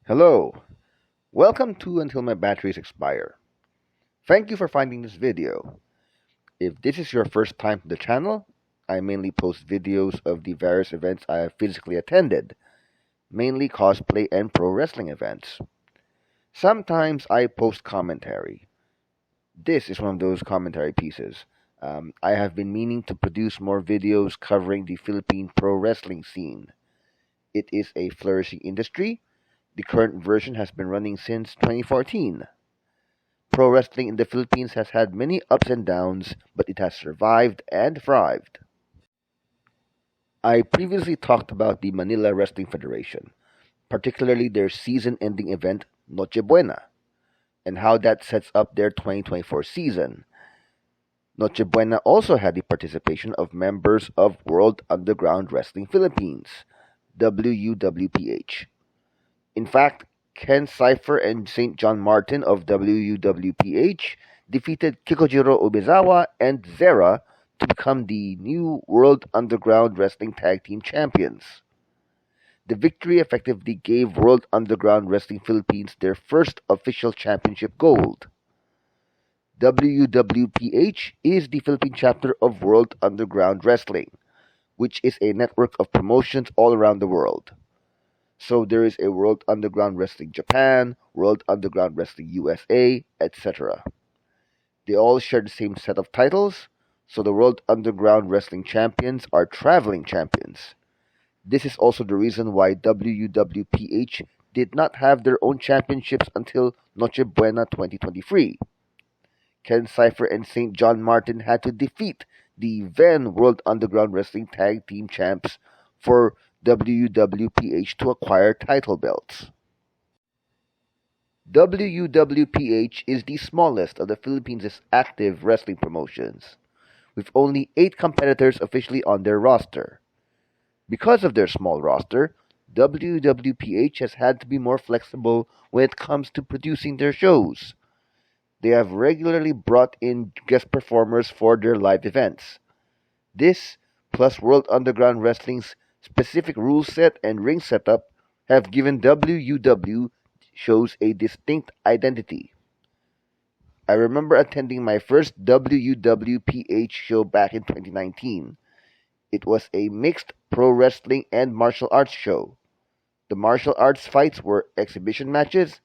Hello, welcome to Until My Batteries Expire. Thank you for finding this video. If this is your first time to the channel, I mainly post videos of the various events I have physically attended, mainly cosplay and pro wrestling events. Sometimes I post commentary. This is one of those commentary pieces. I have been meaning to produce more videos covering the Philippine pro wrestling scene. It is a flourishing industry. The current version has been running since 2014. Pro wrestling in the Philippines has had many ups and downs, but it has survived and thrived. I previously talked about the Manila Wrestling Federation, particularly their season ending event, Noche Buena, and how that sets up their 2024 season. Noche Buena also had the participation of members of World Underground Wrestling Philippines, WUWPH. In fact, Ken Cypher and St. John Martin of WUWPH defeated Kikojiro Umezawa and Zera to become the new World Underground Wrestling Tag Team Champions. The victory effectively gave World Underground Wrestling Philippines their first official championship gold. WUWPH is the Philippine chapter of World Underground Wrestling, which is a network of promotions all around the world. So there is a World Underground Wrestling Japan, World Underground Wrestling USA, etc. They all share the same set of titles, so the World Underground Wrestling Champions are traveling champions. This is also the reason why WUWPH did not have their own championships until Noche Buena 2023. Ken Cypher and St. John Martin had to defeat the then World Underground Wrestling Tag Team Champs for WUWPH to acquire title belts. WUWPH is the smallest of the Philippines' active wrestling promotions, with only 8 competitors officially on their roster. Because of their small roster, WWPH has had to be more flexible when it comes to producing their shows. They have regularly brought in guest performers for their live events. This, plus World Underground Wrestling's specific rule set and ring setup, have given WUW shows a distinct identity. I remember attending my first WUWPH show back in 2019. It was a mixed pro wrestling and martial arts show. The martial arts fights were exhibition matches,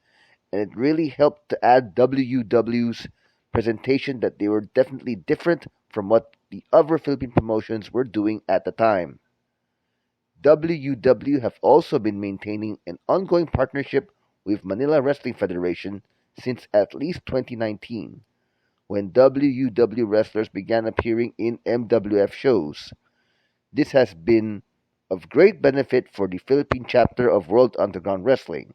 and it really helped to add WUW's presentation that they were definitely different from what the other Philippine promotions were doing at the time. WUW have also been maintaining an ongoing partnership with Manila Wrestling Federation since at least 2019, when WUW wrestlers began appearing in MWF shows. This has been of great benefit for the Philippine chapter of World Underground Wrestling,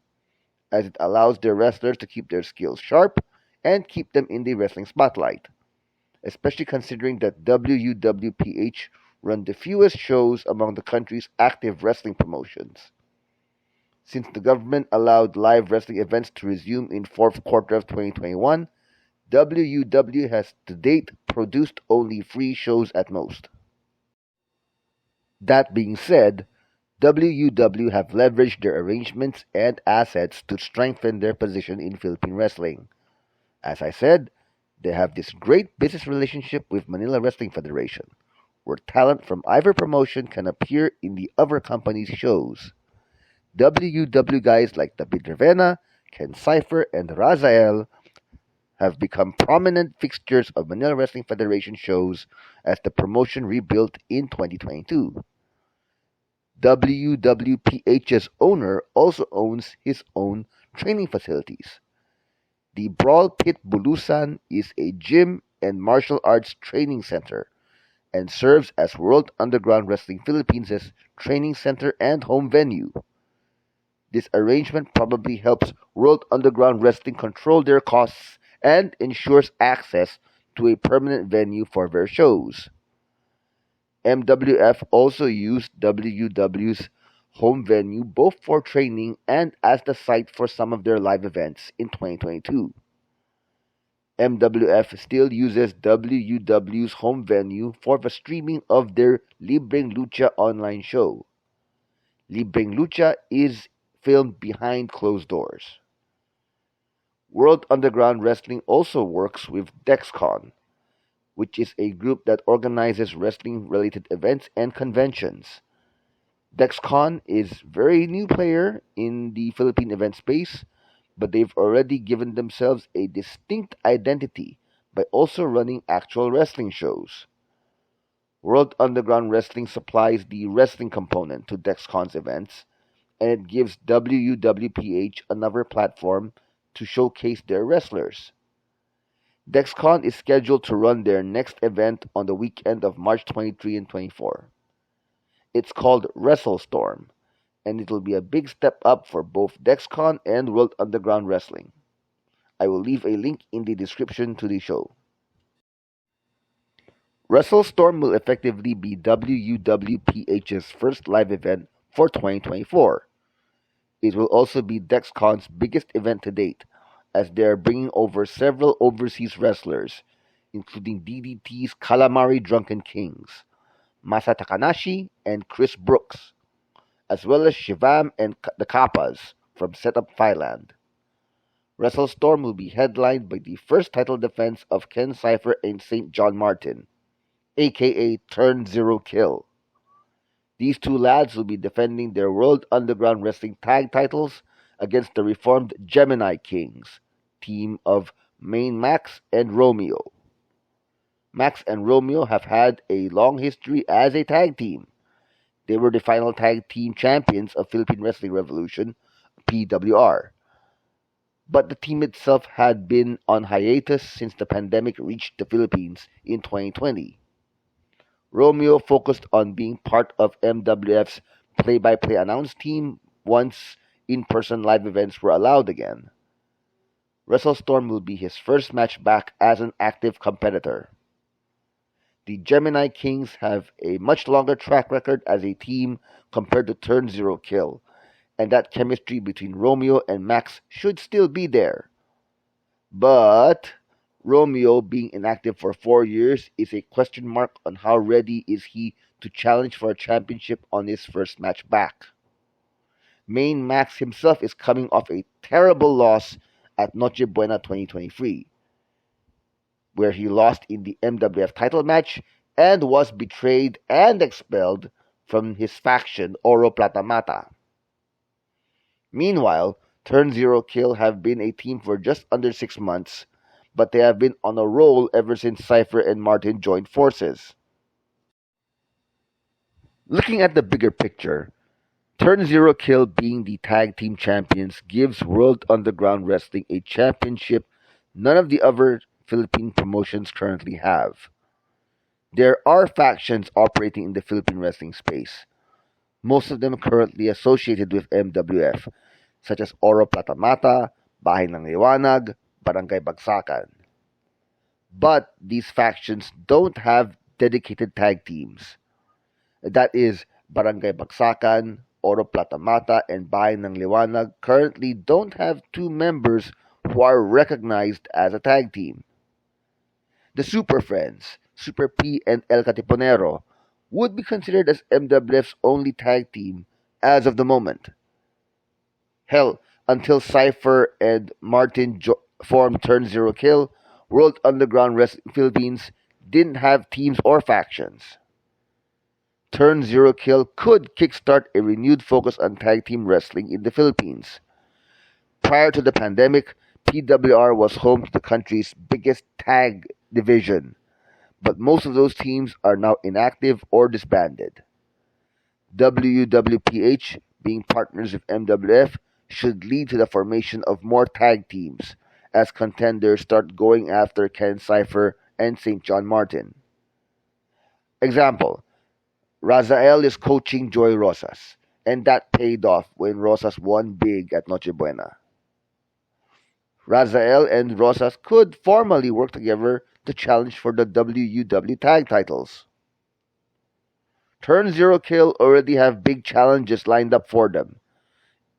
as it allows their wrestlers to keep their skills sharp and keep them in the wrestling spotlight, especially considering that WUWPH run the fewest shows among the country's active wrestling promotions. Since the government allowed live wrestling events to resume in fourth quarter of 2021, WUW has to date produced only 3 shows at most. That being said, WUW have leveraged their arrangements and assets to strengthen their position in Philippine wrestling. As I said, they have this great business relationship with Manila Wrestling Federation, where talent from either promotion can appear in the other company's shows. WUW guys like David Rivera, Ken Cypher, and Razael have become prominent fixtures of Manila Wrestling Federation shows as the promotion rebuilt in 2022. WWPH's owner also owns his own training facilities. The Brawl Pit Bulusan is a gym and martial arts training center and serves as World Underground Wrestling Philippines' training center and home venue. This arrangement probably helps World Underground Wrestling control their costs and ensures access to a permanent venue for their shows. MWF also used WUW's home venue both for training and as the site for some of their live events in 2022. MWF still uses WUW's home venue for the streaming of their Libreng Lucha online show. Libreng Lucha is filmed behind closed doors. World Underground Wrestling also works with DexCon, which is a group that organizes wrestling-related events and conventions. DexCon is very new player in the Philippine event space, but they've already given themselves a distinct identity by also running actual wrestling shows. World Underground Wrestling supplies the wrestling component to DexCon's events, and it gives WUWPH another platform to showcase their wrestlers. DexCon is scheduled to run their next event on the weekend of March 23 and 24. It's called WrestleStorm, and it will be a big step up for both DexCon and World Underground Wrestling. I will leave a link in the description to the show. WrestleStorm will effectively be WUWPH's first live event for 2024. It will also be DexCon's biggest event to date, as they are bringing over several overseas wrestlers, including DDT's Calamari Drunken Kings, Masa Takanashi, and Chris Brooks, as well as Shivam and the Kappas from Setup Thailand. WrestleStorm will be headlined by the first title defense of Ken Cypher and St. John Martin, aka Turn Zero Kill. These two lads will be defending their World Underground Wrestling tag titles against the reformed Gemini Kings, team of Main Max and Romeo. Max and Romeo have had a long history as a tag team. They were the final tag team champions of Philippine Wrestling Revolution, PWR. But the team itself had been on hiatus since the pandemic reached the Philippines in 2020. Romeo focused on being part of MWF's play-by-play announce team once in-person live events were allowed again. WrestleStorm will be his first match back as an active competitor. The Gemini Kings have a much longer track record as a team compared to Turn Zero Kill, and that chemistry between Romeo and Max should still be there. But Romeo, being inactive for 4 years, is a question mark on how ready is he to challenge for a championship on his first match back. Main Max himself is coming off a terrible loss at Noche Buena 2023, where he lost in the MWF title match and was betrayed and expelled from his faction Oro Plata Mata. Meanwhile, Turn Zero Kill have been a team for just under 6 months, but they have been on a roll ever since Cypher and Martin joined forces. Looking at the bigger picture, Turn Zero Kill being the tag team champions gives World Underground Wrestling a championship none of the other Philippine promotions currently have. There are factions operating in the Philippine wrestling space, most of them currently associated with MWF, such as Oro Plata Mata, Bahay ng Liwanag, Barangay Bagsakan. But these factions don't have dedicated tag teams. That is, Barangay Bagsakan, Oro Plata Mata, and Bahay ng Liwanag currently don't have two members who are recognized as a tag team. The Super Friends, Super P and El Catiponero, would be considered as MWF's only tag team as of the moment. Hell, until Cypher and Martin formed Turn Zero Kill, World Underground Wrestling Philippines didn't have teams or factions. Turn Zero Kill could kickstart a renewed focus on tag team wrestling in the Philippines. Prior to the pandemic, PWR was home to the country's biggest tag division, but most of those teams are now inactive or disbanded. WWPH, being partners with MWF, should lead to the formation of more tag teams as contenders start going after Ken Cypher and St. John Martin. Example, Razael is coaching Joy Rosas, and that paid off when Rosas won big at Noche Buena. Razael and Rosas could formally work together to challenge for the WUW tag titles. Turn Zero Kill already have big challenges lined up for them.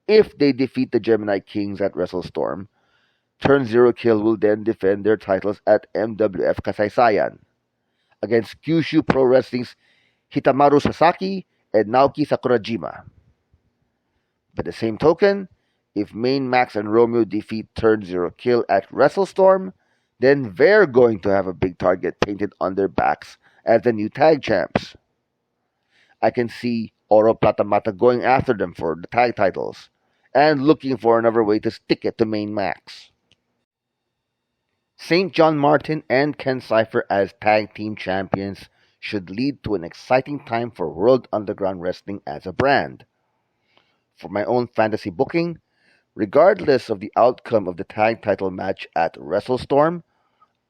If they defeat the Gemini Kings at WrestleStorm, Turn Zero Kill will then defend their titles at MWF Kasaysayan against Kyushu Pro Wrestling's Hitamaru Sasaki and Naoki Sakurajima. By the same token, if Main Max and Romeo defeat Turn Zero Kill at WrestleStorm, then they're going to have a big target painted on their backs as the new tag champs. I can see Oro Plata Mata going after them for the tag titles and looking for another way to stick it to Main Max. St. John Martin and Ken Cypher as tag team champions should lead to an exciting time for World Underground Wrestling as a brand. For my own fantasy booking, regardless of the outcome of the tag title match at WrestleStorm,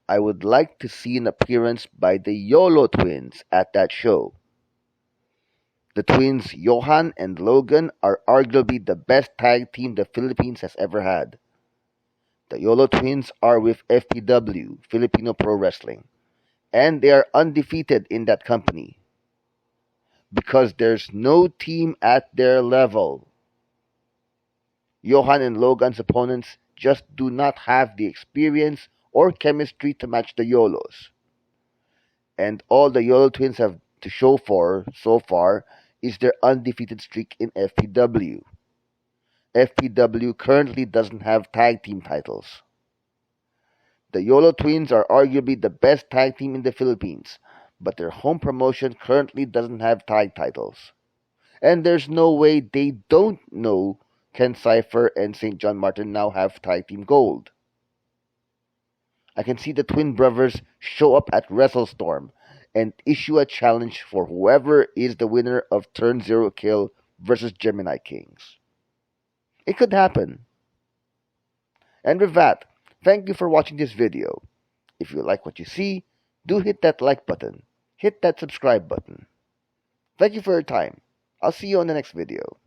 I would like to see an appearance by the YOLO twins at that show. The twins Johan and Logan are arguably the best tag team the Philippines has ever had. The YOLO twins are with FPW, Filipino Pro Wrestling, and they are undefeated in that company because there's no team at their level. Johan and Logan's opponents just do not have the experience or chemistry to match the YOLOs. And all the YOLO twins have to show for so far is their undefeated streak in FPW. FPW currently doesn't have tag team titles. The YOLO twins are arguably the best tag team in the Philippines, but their home promotion currently doesn't have tag titles. And there's no way they don't know Ken Cypher and St. John Martin now have tag team gold. I can see the twin brothers show up at WrestleStorm and issue a challenge for whoever is the winner of Turn Zero Kill versus Gemini Kings. It could happen. And with that, thank you for watching this video. If you like what you see, do hit that like button. Hit that subscribe button. Thank you for your time. I'll see you on the next video.